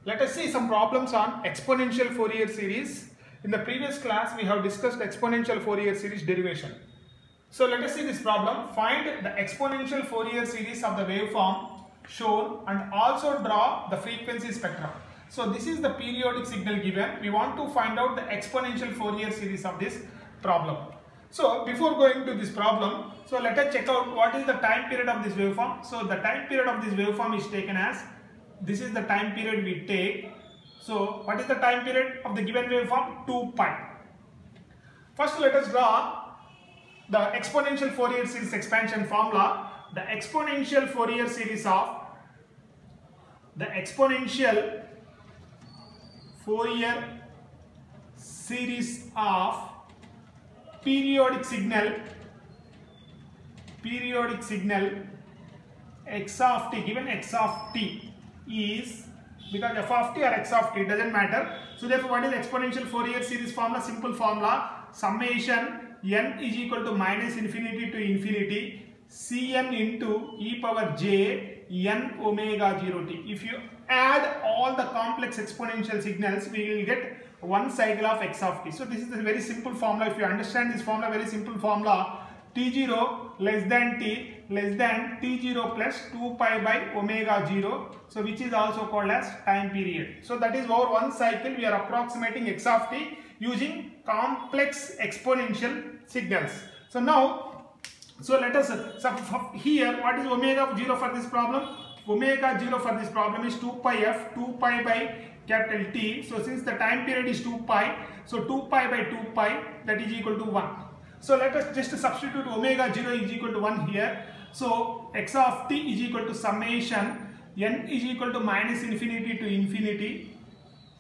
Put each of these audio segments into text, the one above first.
Let us see some problems on exponential Fourier series. In the previous class, we have discussed exponential Fourier series derivation. So let us see this problem. Find the exponential Fourier series of the waveform shown and also draw the frequency spectrum. So this is the periodic signal given. We want to find out the exponential Fourier series of this problem. So before going to this problem, so let us check out what is the time period of this waveform. So the time period of this waveform is taken as, this is the time period we take. So what is the time period of the given waveform? 2 pi. First let us draw the exponential Fourier series expansion formula. The exponential Fourier series of periodic signal x of t, given x of t is, because f of t or x of t doesn't matter. So therefore what is the exponential Fourier series formula? Simple formula, summation n is equal to minus infinity to infinity Cn into e power j n omega 0t. If you add all the complex exponential signals, we will get one cycle of x of t. So this is a very simple formula. If you understand this formula, very simple formula, t0 less than t less than t0 plus 2 pi by omega 0, so which is also called as time period. So that is over one cycle we are approximating x of t using complex exponential signals. So now, so let us here, what is omega 0 for this problem? Omega 0 for this problem is 2 pi f, 2 pi by capital T. So since the time period is 2 pi, so 2 pi by 2 pi, that is equal to 1. So let us just substitute omega 0 is equal to 1 here. So x of t is equal to summation n is equal to minus infinity to infinity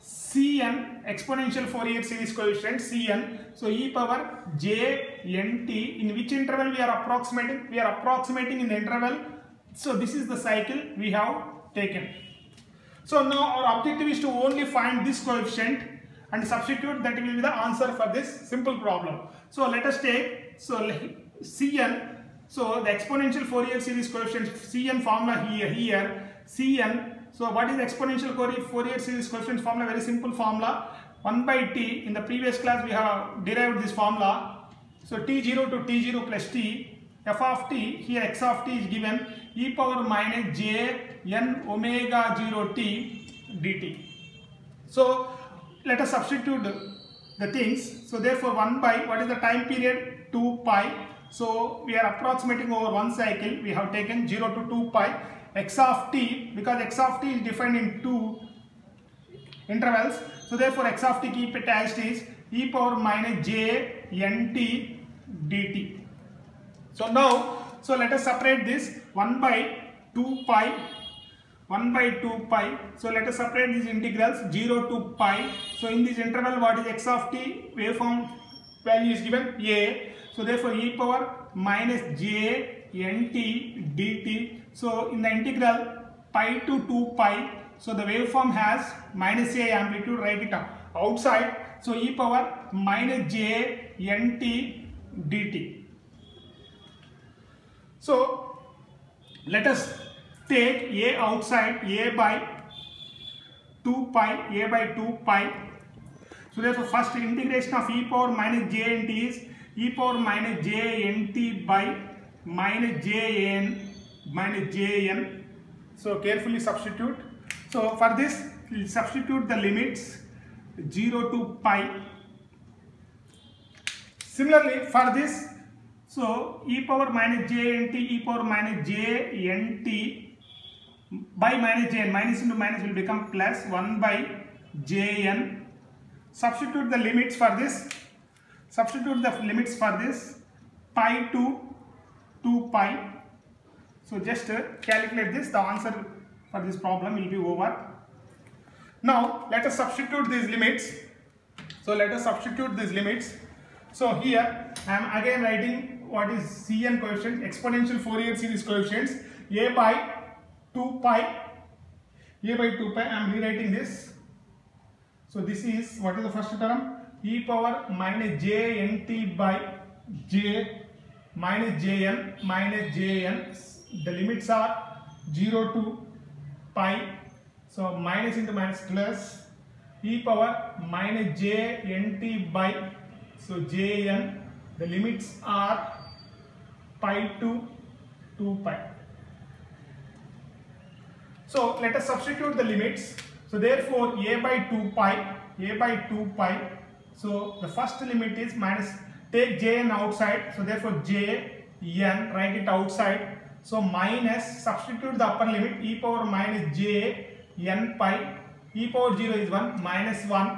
Cn, exponential Fourier series coefficient Cn, so e power j nt. In which interval we are approximating? We are approximating in the interval. So this is the cycle we have taken. So now our objective is to only find this coefficient and substitute, that will be the answer for this simple problem. So let us take, so Cn, so the exponential Fourier series coefficient Cn formula here Cn. So what is the exponential Fourier series coefficient formula? Very simple formula, 1 by t. In the previous class we have derived this formula. So t0 to t0 plus t, f of t, here x of t is given, e power minus j n omega 0 t dt. So let us substitute the things. So therefore 1 by, what is the time period? 2 pi. So we are approximating over one cycle. We have taken 0 to 2 pi. X of t, because x of t is defined in two intervals. So therefore x of t, keep it as it is, e power minus j nt dt. So now, so let us separate this 1 by 2 pi, 1 by 2 pi. So let us separate these integrals 0 to pi. So in this interval, what is x of t? Waveform value is given a. So therefore e power minus j nt dt. So in the integral pi to 2 pi, so the waveform has minus a amplitude, write it outside. So e power minus j nt dt. So let us take a outside, a by 2 pi. So therefore first integration of e power minus j nt is e power minus j nt by minus j n. So carefully substitute. So for this, we'll substitute the limits 0 to pi. Similarly for this, so e power minus j nt, e power minus j nt by minus j n, minus into minus will become plus 1 by j n. Substitute the limits for this. Substitute the limits for this, pi to 2 pi. So just calculate this, the answer for this problem will be over. Now let us substitute these limits. So let us substitute these limits. So here I am again writing what is Cn coefficient, exponential Fourier series coefficients, a by 2 pi, I am rewriting this. So this is, what is the first term? E power minus j nt by j minus jn. The limits are 0 to pi. So minus into minus plus e power minus j nt by, so jn, the limits are pi to 2 pi. So let us substitute the limits. So therefore a by 2 pi, so the first limit is minus, take jn outside, so therefore jn, write it outside, so minus, substitute the upper limit, e power minus j n pi, e power 0 is 1, minus 1,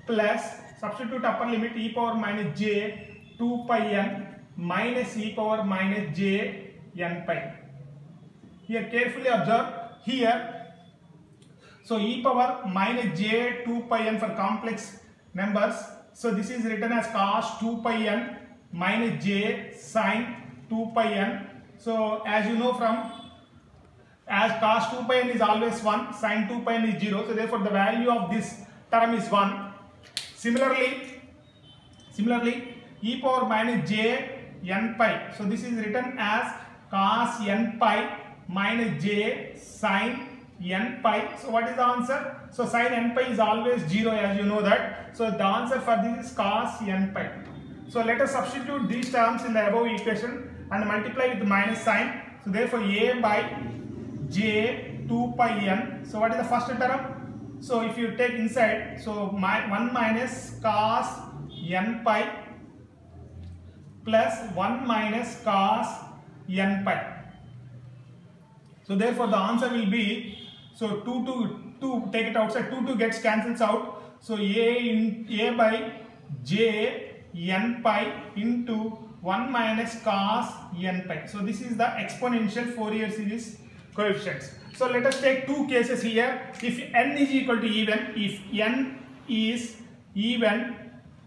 plus, substitute upper limit, e power minus j 2 pi n, minus e power minus j n pi. Here carefully observe, here, so e power minus j 2 pi n for complex numbers, so this is written as cos 2 pi n minus j sin 2 pi n. So as you know from, as cos 2 pi n is always 1, sin 2 pi n is 0, so therefore the value of this term is 1. Similarly, e power minus j n pi, so this is written as cos n pi minus j sin n pi. So what is the answer? So sin n pi is always 0, as you know that. So the answer for this is cos n pi. So let us substitute these terms in the above equation and multiply with minus sign. So therefore a by j 2 pi n. So what is the first term? So if you take inside, so 1 minus cos n pi plus 1 minus cos n pi. So therefore the answer will be, so 2 take it outside, 2 gets cancels out. So a by j n pi into 1 minus cos n pi. So this is the exponential Fourier series coefficients. So let us take two cases here. If n is equal to even, if n is even,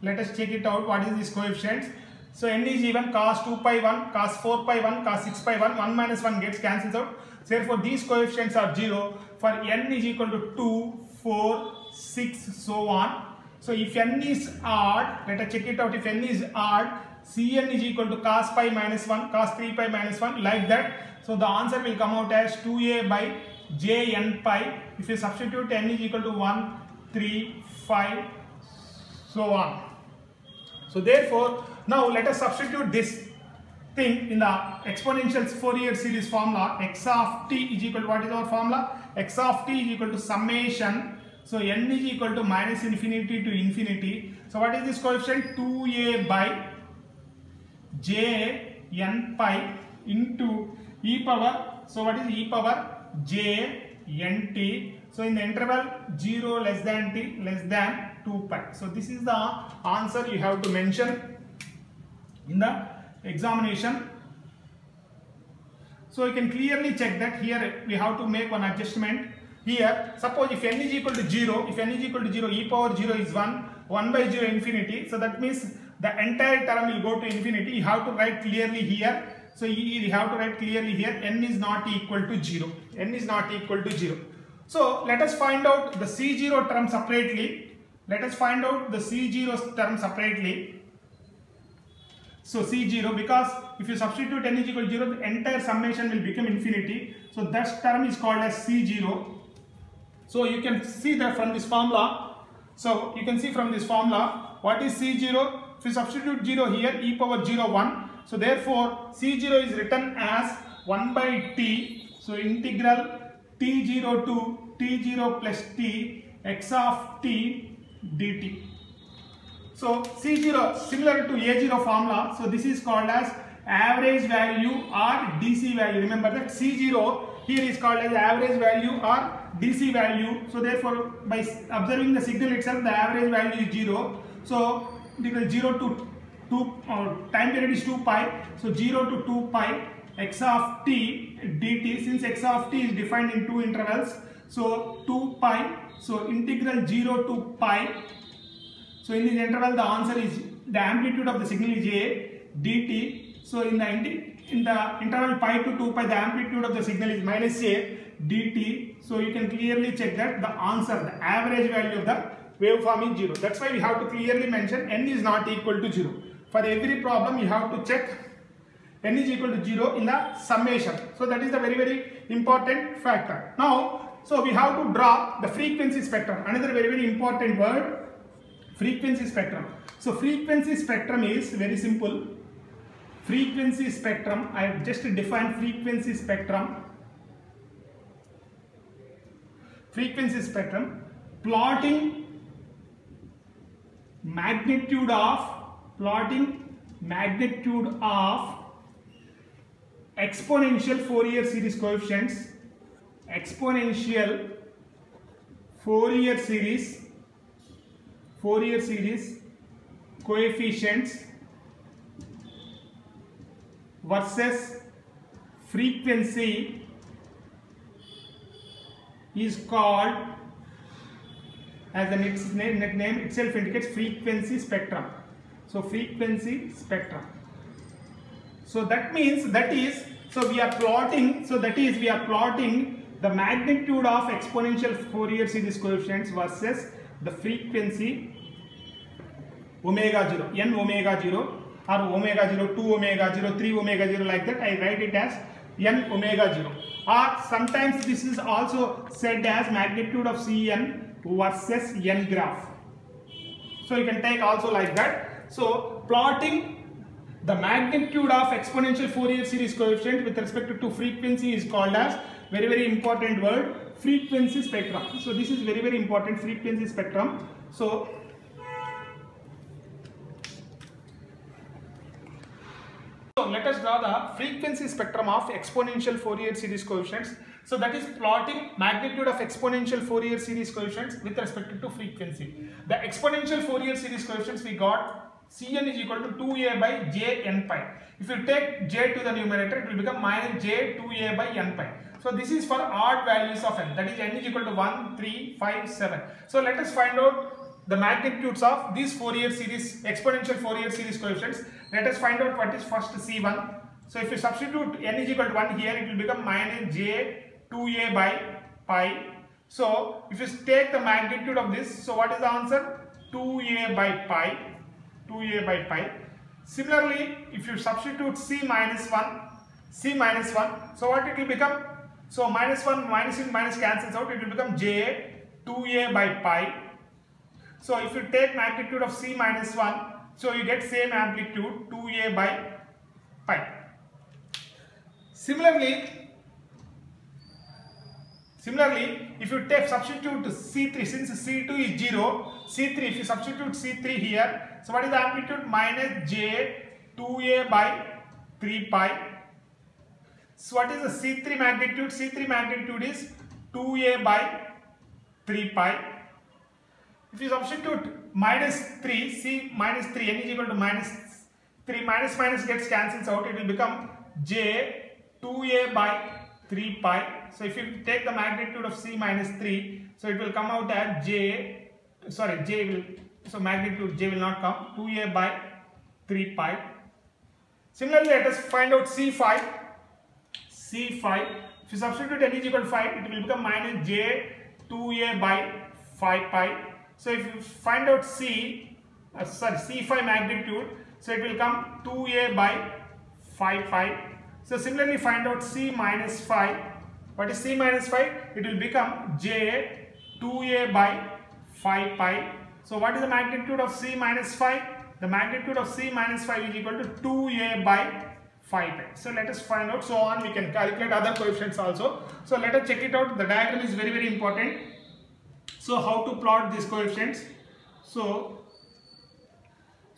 let us check it out. What is this coefficients? So n is even, cos 2 pi 1, cos 4 pi 1, cos 6 pi 1, 1 minus 1 gets cancels out. Therefore these coefficients are 0 for n is equal to 2, 4, 6, so on. So if n is odd, let us check it out. If n is odd, Cn is equal to cos pi minus 1, cos 3 pi minus 1, like that. So the answer will come out as 2a by j n pi. If you substitute, n is equal to 1, 3, 5, so on. So therefore, now let us substitute this thing in the exponential Fourier series formula. X of t is equal to, what is our formula? X of t is equal to summation. So n is equal to minus infinity to infinity. So what is this coefficient? 2a by j n pi into e power. So what is e power? J n t. So in the interval 0 less than t less than 2 pi. So this is the answer you have to mention in the examination. So you can clearly check that here we have to make one adjustment. Here, suppose if n is equal to 0, e power 0 is 1 by 0 infinity. So that means the entire term will go to infinity. You have to write clearly here. So you have to write clearly here, n is not equal to 0. N is not equal to 0. So let us find out the C0 term separately. So C0, because if you substitute n is equal to 0, the entire summation will become infinity. So that term is called as C0. So you can see that from this formula. What is C0? If you substitute 0 here, e power 0, 1. So therefore, C0 is written as 1 by t. So integral t0 to t0 plus t x of t dt. So C0 similar to A0 formula. So this is called as average value or DC value. Remember that C0 here is called as average value or DC value. So therefore, by observing the signal itself, the average value is 0. So integral 0 to 2, time period is 2 pi. So 0 to 2 pi x of t dt. Since x of t is defined in two intervals, so 2 pi. So integral 0 to pi. So in this interval, the answer is, the amplitude of the signal is a dt. So in the interval pi to 2 pi, the amplitude of the signal is minus a dt. So you can clearly check that the answer, the average value of the waveform is 0. That's why we have to clearly mention n is not equal to 0. For every problem, you have to check n is equal to 0 in the summation. So that is the very important factor. Now So we have to draw the frequency spectrum. Another very important word, frequency spectrum. So frequency spectrum is very simple. Frequency spectrum, I have just defined frequency spectrum. Frequency spectrum, plotting magnitude of exponential Fourier series coefficients, exponential Fourier series coefficients versus frequency is called, as the name itself indicates, frequency spectrum. So frequency spectrum. So that means we are plotting the magnitude of exponential Fourier series coefficients versus the frequency omega 0, n omega 0 or omega 0, 2 omega 0, 3 omega 0, like that. I write it as n omega 0, or sometimes this is also said as magnitude of Cn versus n graph. So you can take also like that. So plotting the magnitude of exponential Fourier series coefficient with respect to frequency is called as, very important word, frequency spectrum. So this is very important, frequency spectrum. So let us draw the frequency spectrum of exponential Fourier series coefficients. So that is plotting magnitude of exponential Fourier series coefficients with respect to frequency. The exponential Fourier series coefficients we got, Cn is equal to 2a by j n pi. If you take j to the numerator, it will become minus j 2a by n pi. So this is for odd values of n, that is n is equal to 1, 3, 5, 7. So let us find out the magnitudes of these Fourier series, exponential Fourier series coefficients. Let us find out what is first C1. So if you substitute n is equal to 1 here, it will become minus j 2a by pi. So if you take the magnitude of this, so what is the answer? 2a by pi. 2a by pi. Similarly, if you substitute c minus 1, so what it will become? So minus 1 minus in minus cancels out, it will become j 2a by pi. So if you take magnitude of c minus 1, so you get same amplitude 2a by pi. Similarly, if you take substitute C3, since C2 is 0, C3, if you substitute C3 here, so what is the amplitude? Minus j 2a by 3 pi. So what is the C3 magnitude? C3 magnitude is 2a by 3 pi. If you substitute minus 3, c minus 3, n is equal to minus 3, minus gets cancels out, it will become j 2a by 3 pi. So if you take the magnitude of c minus 3, so it will come out as magnitude j will not come, 2a by 3 pi. Similarly, let us find out C5. If you substitute n is equal to 5, it will become minus j 2a by 5 pi. So if you find out C5 magnitude, so it will come 2a by 5 pi. So similarly, find out C minus 5. What is C minus 5? It will become j 2a by 5 pi. So what is the magnitude of C minus 5? The magnitude of C minus 5 is equal to 2a by 5 pi. So let us find out. So on we can calculate other coefficients also. So let us check it out. The diagram is very important. So how to plot these coefficients? So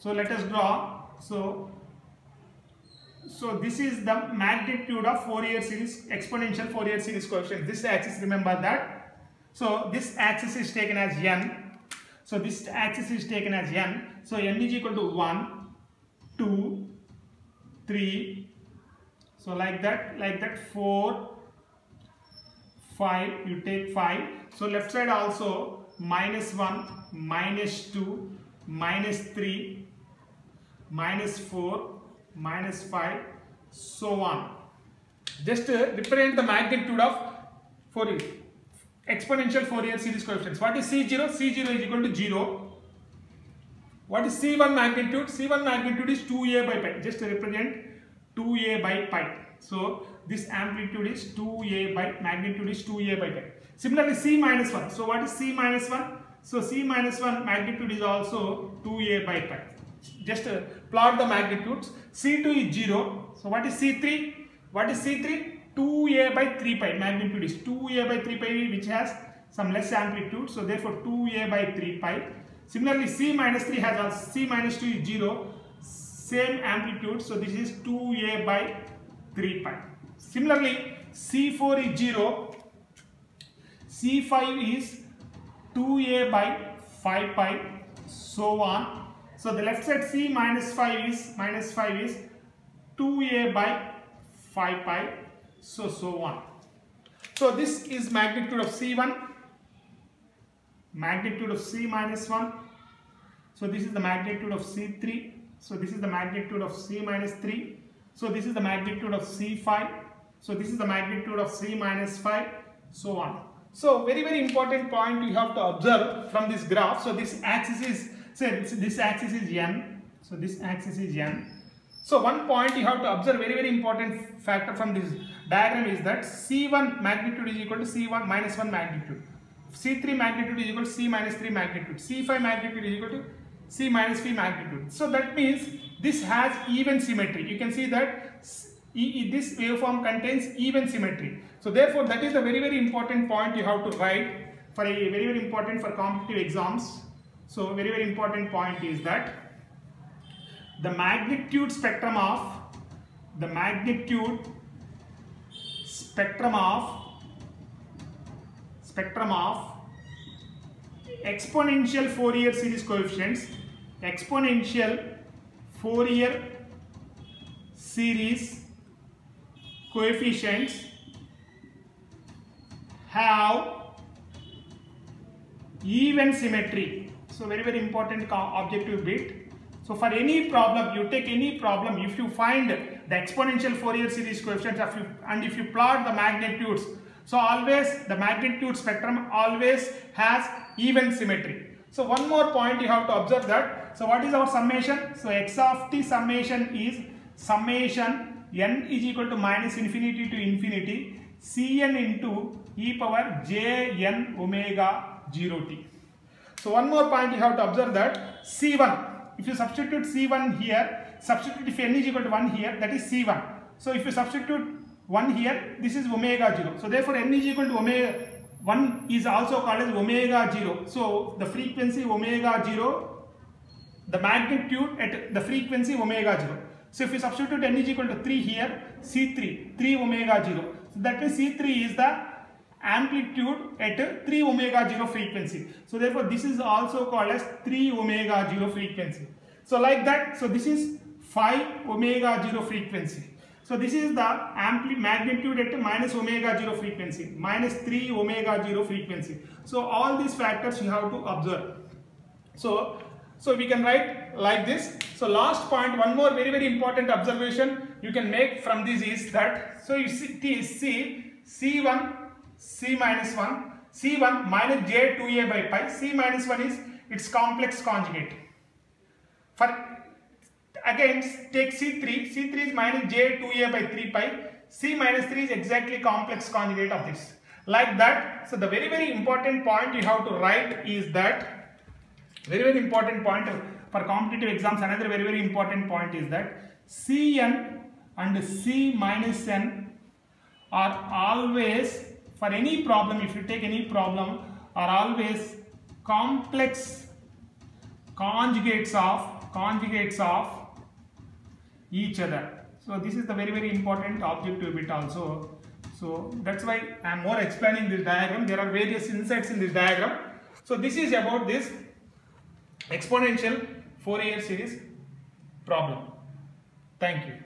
let us draw. So this is the magnitude of Fourier series, exponential Fourier series coefficient. This axis, remember that. So this axis is taken as n. So this axis is taken as n. So n is equal to 1, 2, 3. So like that 4, 5. You take 5. So left side also minus 1, minus 2, minus 3, minus 4. Minus 5, so on. Just represent the magnitude of Fourier, exponential Fourier series coefficients. What is C0? C0 is equal to 0. What is C1 magnitude? C1 magnitude is 2a by pi. Just represent 2a by pi. So this amplitude is 2a by, magnitude is 2a by pi. Similarly, C minus 1. So what is C minus 1? So C minus 1 magnitude is also 2a by pi. Just plot the magnitudes. C2 is 0. So what is C3? What is C3? 2a by 3 pi. Magnitude is 2a by 3 pi, which has some less amplitude. So therefore 2a by 3 pi. Similarly, C minus 3 has also, C minus 2 is 0. Same amplitude. So this is 2a by 3 pi. Similarly, C4 is 0. C5 is 2a by 5 pi, so on. So the left side C minus 5 is 2a by 5 pi, so on. So this is magnitude of C1, magnitude of C minus 1. So this is the magnitude of C3. So this is the magnitude of C minus 3. So this is the magnitude of C5. So this is the magnitude of C minus 5, so on. So very important point you have to observe from this graph. So this axis is, say this axis is n. So this axis is n. So one point you have to observe, very important factor from this diagram is that C1 magnitude is equal to C1 minus 1 magnitude. C3 magnitude is equal to C minus 3 magnitude. C5 magnitude is equal to C minus 3 magnitude. So that means this has even symmetry. You can see that this waveform contains even symmetry. So therefore that is a very important point you have to write for a very important for competitive exams. So very important point is that the magnitude spectrum of exponential Fourier series coefficients, have even symmetry. So very important objective bit. So for any problem, you take any problem, if you find the exponential Fourier series coefficients and if you plot the magnitudes, so always the magnitude spectrum always has even symmetry. So one more point you have to observe that. So what is our summation? So x of t summation is summation n is equal to minus infinity to infinity Cn into e power jn omega 0t. So one more point you have to observe that C1, if you substitute C1 here, substitute if n is equal to 1 here, that is C1. So if you substitute 1 here, this is omega 0. So therefore n is equal to omega 1 is also called as omega 0. So the frequency omega 0, the magnitude at the frequency omega 0. So if you substitute n is equal to 3 here, C3, 3 omega 0. So that means C3 is the amplitude at 3 omega 0 frequency. So therefore this is also called as 3 omega 0 frequency. So like that, so this is 5 omega 0 frequency. So this is the magnitude at minus omega 0 frequency, minus 3 omega 0 frequency. So all these factors you have to observe. So we can write like this. So last point, one more very important observation you can make from this is that, so you see C1, C minus 1, C1 minus j 2a by pi, C minus 1 is its complex conjugate. For again take C3, C3 is minus j 2a by 3 pi, C minus 3 is exactly complex conjugate of this. Like that, so the very important point you have to write is that, very important point for competitive exams, another very important point is that Cn and C minus n are always, for any problem, if you take any problem, are always complex conjugates of each other. So this is the very important objective bit also. So that's why I am more explaining this diagram. There are various insights in this diagram. So this is about this exponential Fourier series problem. Thank you.